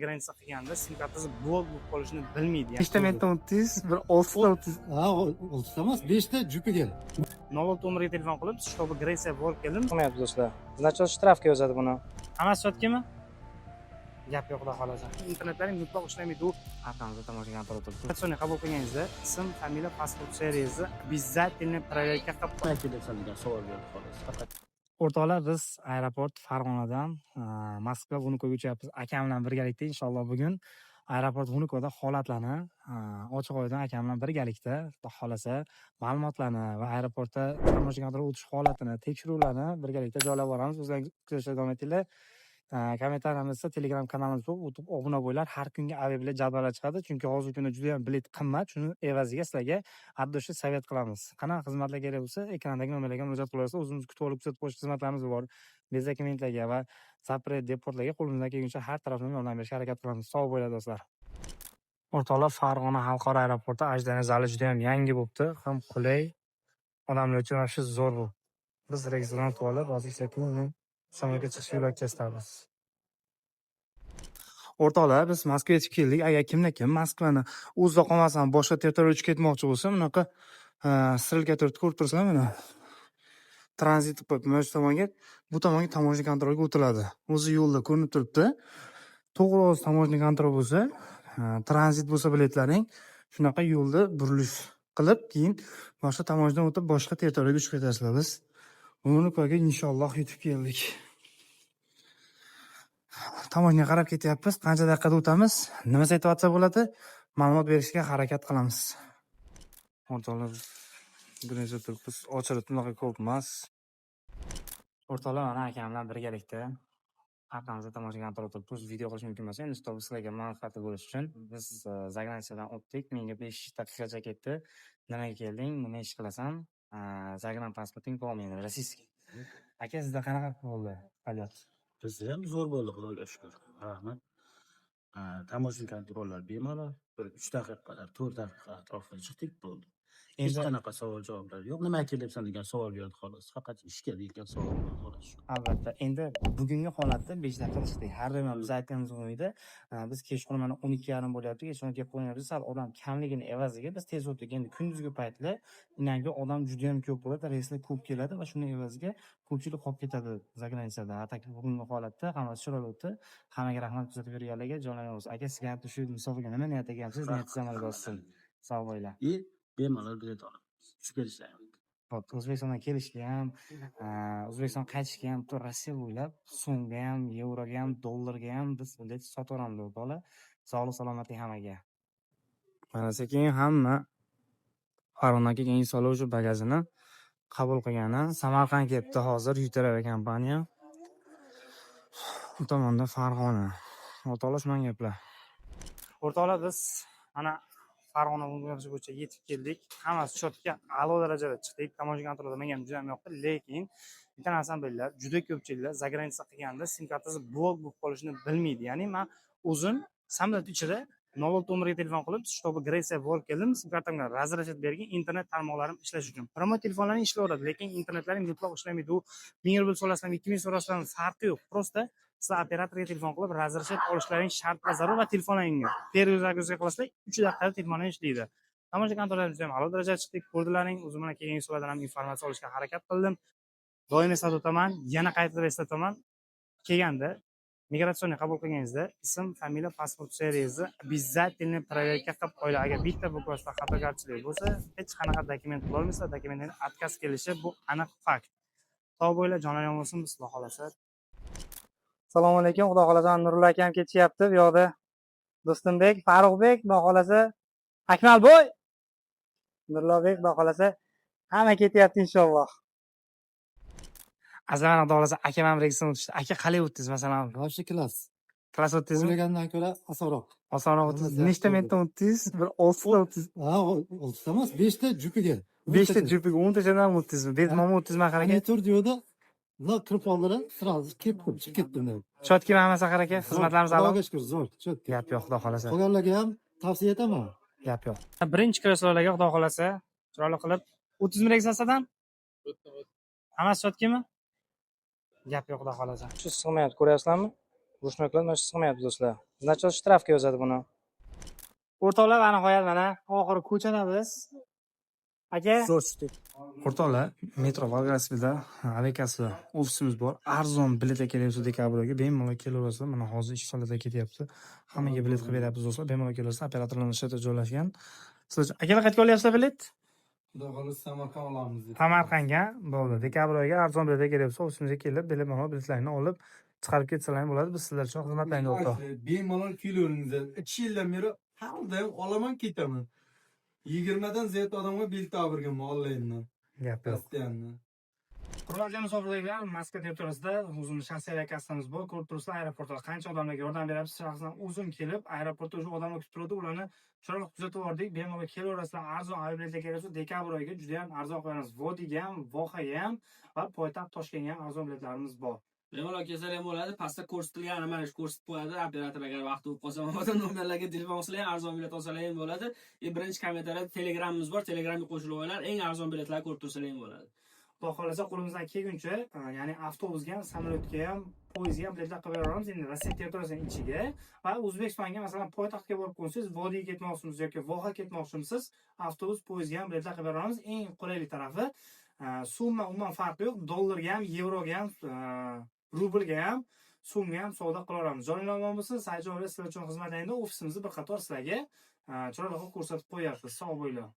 Granitsa qilganda sim kartasi blok bo'lib qolishini bilmaydi. Nechta metdan o'tdingiz? Bir 6 ta o'tdingiz. Ha, 6 ta emas, 5 ta jupiga. 06 numeriga telefon qilib, shtobi Gretsiya borib keldim. Qilmayapti do'stlar. Значит, shtrafga yozadi buni. Hammasi chotkimi? Gap yo'q, xudo xolasa. Internetlaring mutlaq ishlamaydi. U orqamizda tomoshaga turibdi. Operatsion qabul qilganingizda ism, familiya, pasport seriyasi обязательно проверка qilib Kelibsan savol berdi xolos. Faqat o'rtoqlar, biz aeroport Farg'onadan Moskva Vnukoga uchayapmiz. Akam bilan birgalikda inshaalloh bugun aeroport Vnukoda holatlarni ochiq oydin akam bilan birgalikda xudo xolasa ma'lumotlarni va aeroportda tamoshga kontrol o'tish holatini, tekshiruvlarni birgalikda joylab boramiz. Bizlar kuzatishda davom etinglar. Kommentariyarimizda Telegram kanalimizga o'tib obuna bo'linglar. Har kungi aviabilet jadvallar chiqadi, chunki hozirgi kunda juda ham bilet qimmat. Shuni evaziga sizlarga addoshli savat qilamiz. Qanaqa xizmatlar kerak bo'lsa, ekrandagi nomerlarga murojaat qilaverasiz. O'zimiz kutib olib kuzatib qo'yish xizmatlarimiz bor. Bezakimentlarga va Zapret deportlarga qo'limizdan kelguncha har tarafdan yordam berishga harakat qilamiz. Sog' bo'linglar do'stlar. O'rtoqlar, Farg'ona xalqaro aeroporti ajdani zali juda ham yangi bo'libdi, ham qulay. Odamlar uchun ham shu zo'r bu. Biz restoran olib, hozir uni samolyotga chiqish yo'lakchasidamiz. O'rtoqlar, biz Moskvaga yetib keldik. Agar kimda-kim Moskvani o'zida qolmasdan boshqa territoriyaga uchib ketmoqchi bo'lsa, bunaqa strelka turibdi, ko'rib turibsizlar mana. Tranzit qilib mana shu tomonga, bu tomonga tamoshni kontrolga o'tiladi. O'zi yo'lda ko'rinib turibdi. To'g'ri o'zi tamoshni kontrol bo'lsa, tranzit bo'lsa biletlaring, shunaqa yo'lda burilish qilib, keyin boshqa tamoshdan o'tib boshqa territoriyaga uchib ketasizlar. Biz Vnukoga inshaalloh yetib keldik. Tamoshga qarab ketyapmiz. Qancha daqiqada o'tamiz? Nima situatsiya bo'ladi? Ma'lumot berishga harakat qilamiz. O'rtoqlar, birinchi turibmiz. Ochilib bunaqa ko'p emas. O'rtoqlar, mana akam bilan birgalikda orqamizda tomosha kontrol turibmiz. Video qilish mumkin emas. Endi stop sizlarga manfaatli bo'lish uchun biz Zagranitsiyadan o'tdik. Menga 5 daqiqacha ketdi. Nimaga kelding? Nima ish qilasan? Zagran pasporting bo'lmaydi, rossiyskiy. Aka, sizda qanaqa bo'ldi faoliyat? bizda ham zo'r bo'ldi, xudoga shukr. Rahmat. Tamoshni kontrollar bemalol 3 daqiqalar, 4 daqiqa atrofida chiqdik bo'ldi. Hech qanaqa savol javoblar yo'q. Nima kelibsan degan savol berdi xolos. Faqat ishga degan savol berdi xolos. Albatta. Endi bugungi holatda 5 daqiqada chiqdik. Har doim biz aytganimiz bo'yicha biz kechqurun mana 12:30 bo'lyapti. Kechqurun kelib qo'yamiz. Sal odam kamligini evaziga biz tez o'tdik. Endi kunduzgi paytlar inanki odam juda ham ko'p bo'ladi, reyslar ko'p keladi va shuning evaziga ko'pchilik qolib ketadi Zagranitsiyada. Atak bugungi holatda hammasi chiroyli o'tdi. Hammaga rahmat kuzatib berganlarga jonlarimiz. Aka, sizga ham shu musobaqa nima niyat ekansiz? Niyatingiz amalga oshsin. Sog' bo'linglar. Bemalol bilet olib tushib kelishlar. O'zbekistondan kelishga ham, O'zbekiston qaytishga ham, Rossiya bo'ylab so'mga ham, yevroga ham, dollarga ham biz bilet sotaveramiz o'rtoqlar. Sog'lik, salomatlik hammaga. Mana sekin hamma Farg'onaga kelgan insonlar o'sha bagajini qabul qilgani. Samarqand kelibdi hozir Yuterava kompaniya. Bu tomonda Farg'ona. O'rtoqlar, shunday gaplar. O'rtoqlar, biz ana Farg'ona viloyati bo'yicha yetib keldik. Hammasi chotka, a'lo darajada chiqdik. Tamoshga kontrolda menga ham juda ham yoqdi, lekin bitta narsani bilinglar, juda ko'pchiliklar Zagranitsa qilganda sim kartasi blok bo'lib qolishini bilmaydi. Ya'ni men o'zim samolyot ichida 06 numeriga telefon qilib, shtobi Gretsiya borib keldim. Sim kartamga razрешат bergan internet tarmoqlarim ishlash uchun. Promo telefonlaring ishlayveradi, lekin internetlaring mutlaq ishlamaydi. U 1000 rubl so'rasam, 2000 so'rasam farqi yo'q. Prosta sizlar operatorga telefon qilib razрешат olishlaring shart va zarur va telefonlaringga перезагрузка qilasizlar, 3 daqiqada telefonlaring ishlaydi. Tamoshga kontrollarimiz ham a'lo darajada chiqdik. Ko'rdilaring, o'zim mana kelgan insonlardan ham informatsiya olishga harakat qildim. Doim eslatib o'taman, yana qaytadan eslataman. Kelganda migratsion qabul qilganingizda ism, familiya, pasport seriyasi обязательно проверка qilib qo'yinglar. Agar bitta bukvasida xatogarchilik bo'lsa, hech qanaqa dokument qilolmaysizlar. Dokumentning отказ kelishi bu aniq fakt. Sog' bo'linglar, jonlaring bo'lsin, biz xudo xolasa. Assalomu alaykum, xudo xolasa Nurullo akam ketyapti. Bu yoqda Do'stumbek, Farruxbek, xudo xolasa Akmalboy, Nurullobek, xudo xolasa hamma ketyapti inshaalloh. Azamana xudo xolasa akam ham reysdan o'tishdi. Aka, qalay o'tdingiz masalan? Yaxshi klass. Klass o'tdingizmi? O'ylagandan ko'ra osonroq. Osonroq o'tdingiz. Nechta metdan o'tdingiz? Bir 6 ta o'tdingiz. Ha, 6 ta emas, 5 ta jupiga. 5 ta jupiga 10 tachadan o'tdingizmi? Betmom o'tdingizmi aka? Tur diyorda la kirib oldilar, sразу ketdim, chiqib ketdim. Chotkimi hammasi aka? Xizmatlarimiz a'lo. Xudoga shukr, zo'r. Chotka. Gap yo'q, xudo xolasa. Qolganlarga ham tavsiya etaman. Gap yo'q. Birinchi kreslolarga xudo xolasa chiroyli qilib 30 ming registratsiyadan hammasi chotkimi? Gap yo'q, xudo xolasa. Shu sig'mayapti, ko'ryapsizlarmi? Rushnoylar mana shu sig'mayapti do'stlar. Значит, shtrafga yozadi buni. O'rtoqlar, mana qo'yadi, mana oxiri ko'chadamiz. Aka, O'rtoqlar, metro Volgograsda aviakassa ofisimiz bor. Arzon bilet kelyapti dekabr oyiga. Bemalol kelaverasizlar. Mana hozir ish holida ketyapti. Hammaga bilet qilib beryapmiz do'stlar. Bemalol kelasizlar. Operatorlarning shtatida joylashgan. Sizlar akalar qayerga olyapsizlar bilet? Xudo xohlasa Samarqand olamiz deb. Samarqandga bo'ldi. Dekabr oyiga arzon bilet kelyapti. Ofisimizga kelib, bemalol biletlarni olib chiqarib ketsalar bo'ladi. Biz sizlar uchun xizmatlaymiz o'rtoq. Bemalol kelaveringlar. 2 yildan beri har doim olaman ketaman. 20 dan ziyod odamga bilet olganman onlayndan. Gap yo'q. Postoyanni. hurmatli musofirlar, Moskva territoriyasida o'zimiz shaxsiy aviakassamiz bor. Ko'rib turibsizlar, aeroportda qancha odamlarga yordam beryapmiz. Shaxsan o'zim kelib, aeroportda o'sha odamlar kutib turadi, ularni chiroyli kuzatib yubordik. Bemalol kelaverasizlar. Arzon aviabiletlar kelsa, dekabr oyiga juda ham arzon qo'yamiz. Vodiga ham, Vohaga ham va poytaxt Toshkentga ham arzon biletlarimiz bor. Bemalol kelsalar ham bo'ladi. Pastda ko'rsatilgan mana shu ko'rsatib qo'yadi. Operator agar vaqti bo'lib qolsa, mana nomerlarga telefon qilsalar ham arzon bilet olsalar ham bo'ladi. Birinchi kommentariyada Telegramimiz bor. Telegramga qo'shilib olinglar. Eng arzon biletlarni ko'rib tursalar ham bo'ladi. Xudo xohlasa qo'limizdan kelguncha, ya'ni avtobusga ham, samolyotga ham, poyezdga ham biletlar qilib beramiz. Endi Rossiya territoriyasining ichiga va O'zbekistonga, masalan, poytaxtga borib qo'ysangiz, Vodiga ketmoqchimisiz yoki Voha ketmoqchimisiz, avtobus, poyezdga ham biletlar qilib beramiz. Eng qulaylik tarafi, summa umuman farqi yo'q. Dollarga ham, yevroga ham, rublga ham, so'mga ham savdo qila olamiz. Joynomam bo'lsa, Saidjon sizlar uchun xizmatlaydi. Ofisimizni bir qator sizlarga chiroyli qilib ko'rsatib qo'yapmiz. Sog' bo'linglar.